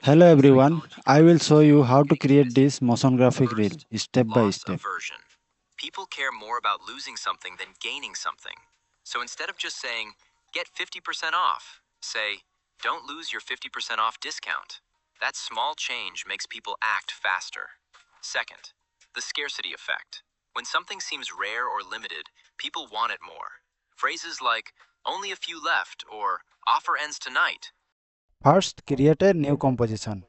Hello everyone, I will show you how to create this motion graphic reel step by Loss step. aversion. People care more about losing something than gaining something. So instead of just saying, get 50% off, say, don't lose your 50% off discount. That small change makes people act faster. Second, the scarcity effect. When something seems rare or limited, people want it more. Phrases like, only a few left, or offer ends tonight. First, create a new composition.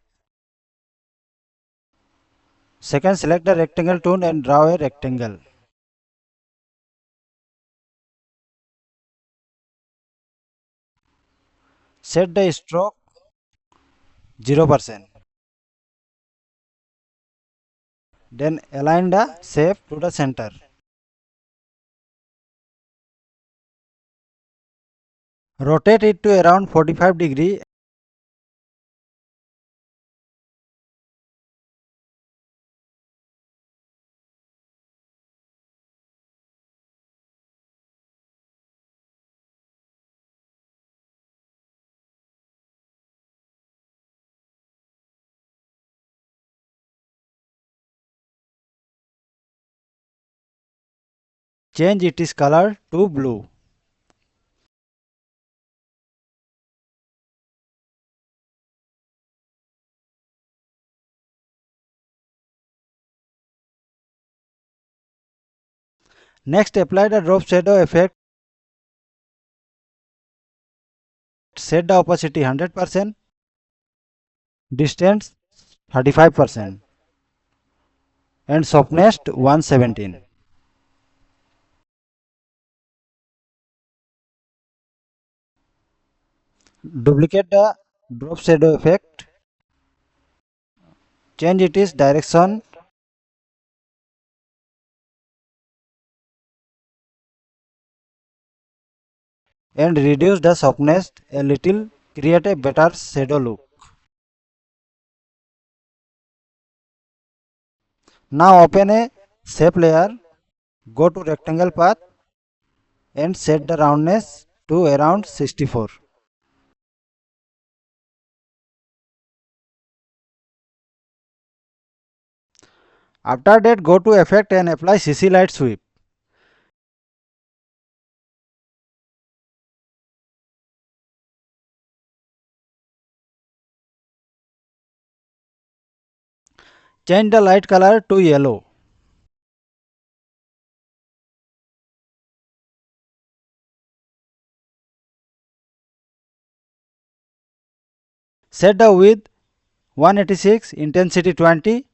Second, select the rectangle tool and draw a rectangle. Set the stroke 0%. Then align the shape to the center. Rotate it to around 45 degree. Change its color to blue. Next, apply the drop shadow effect. Set the opacity 100%, distance 35%, and softness 117. Duplicate the drop shadow effect. Change its direction and reduce the softness a little. Create a better shadow look. Now open a shape layer. Go to rectangle path and set the roundness to around 64. After that, go to effect and apply CC light sweep. Change the light color to yellow. Set the width 186, intensity 20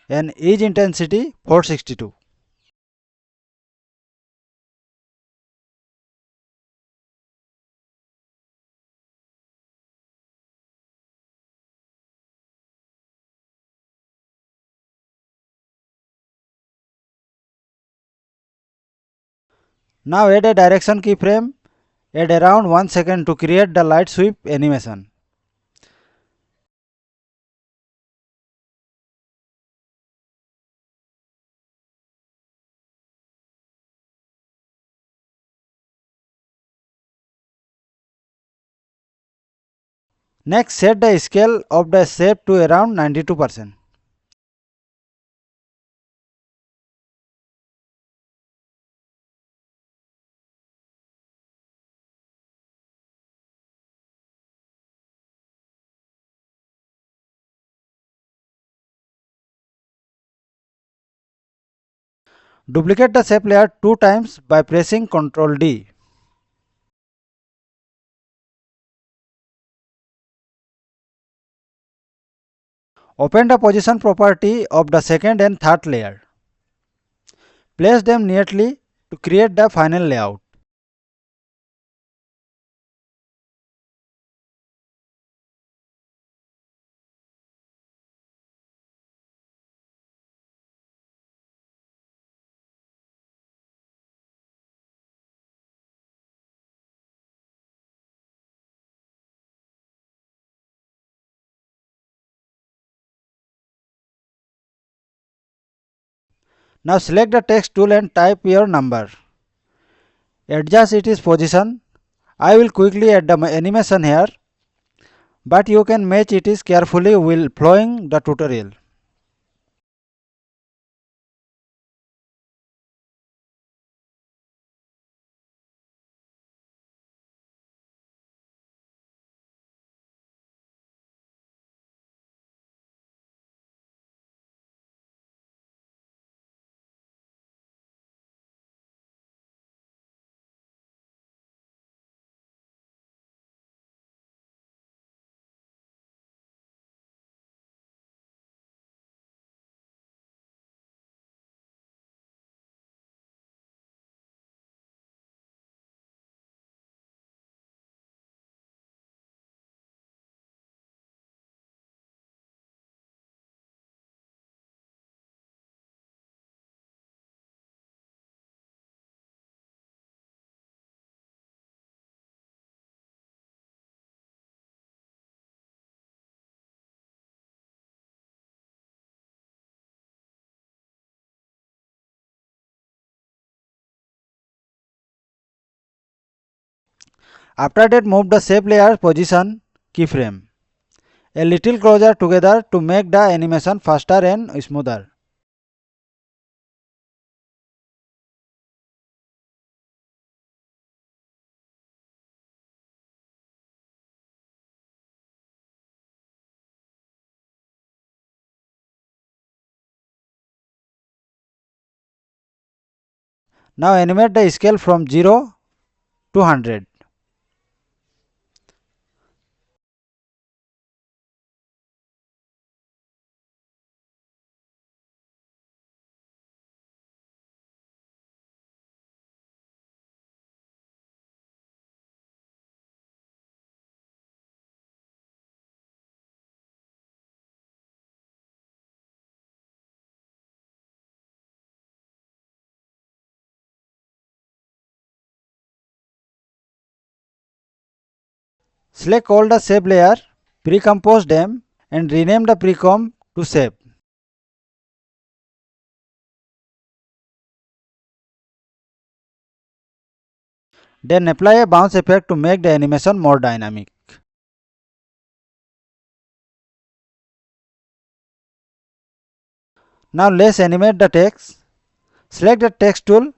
and edge intensity 462. Now add a direction keyframe. Add around 1 second to create the light sweep animation. Next, set the scale of the shape to around 92%. Duplicate the shape layer 2 times by pressing Ctrl D. Open the position property of the second and third layer. Place them neatly to create the final layout. Now select the text tool and type your number. Adjust its position. I will quickly add the animation here. but you can match it is carefully while following the tutorial. After that, move the shape layer position keyframe a little closer together to make the animation faster and smoother. Now animate the scale from 0 to 100. Select all the shape layer, pre-compose them and rename the pre-comp to shape. Then apply a bounce effect to make the animation more dynamic. Now let's animate the text. Select the text tool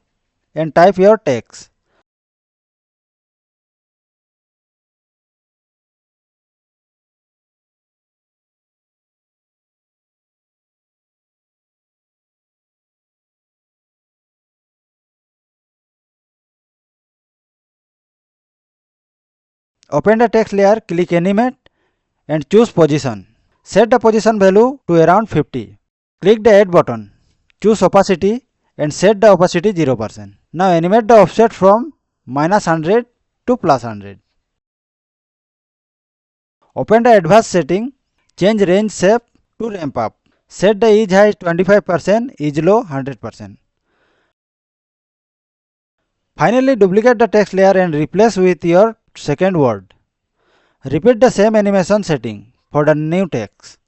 and type your text. Open the text layer, click animate and choose position. Set the position value to around 50. Click the add button. Choose opacity and set the opacity 0%. Now animate the offset from -100 to +100. Open the advanced setting. Change range shape to ramp up. Set the edge height 25%, edge low 100%. Finally, duplicate the text layer and replace with your second word. Repeat the same animation setting for the new text.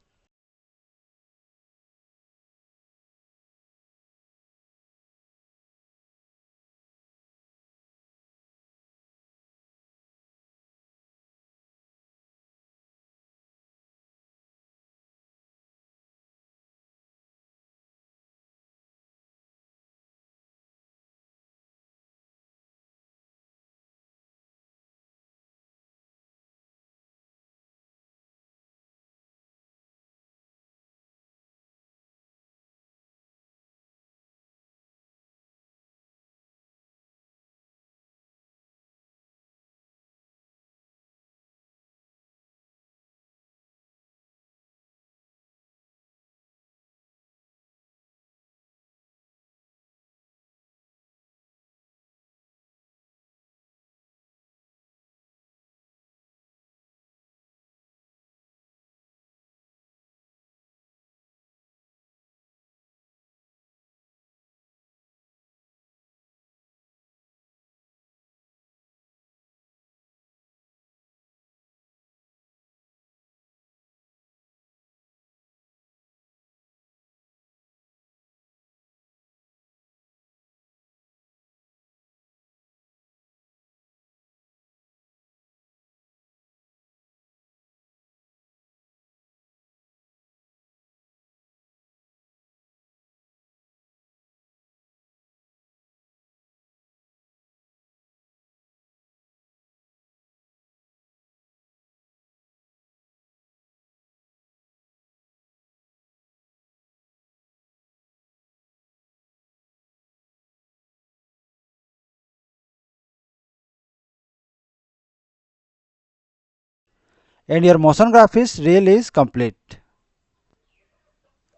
and your motion graphics reel is complete.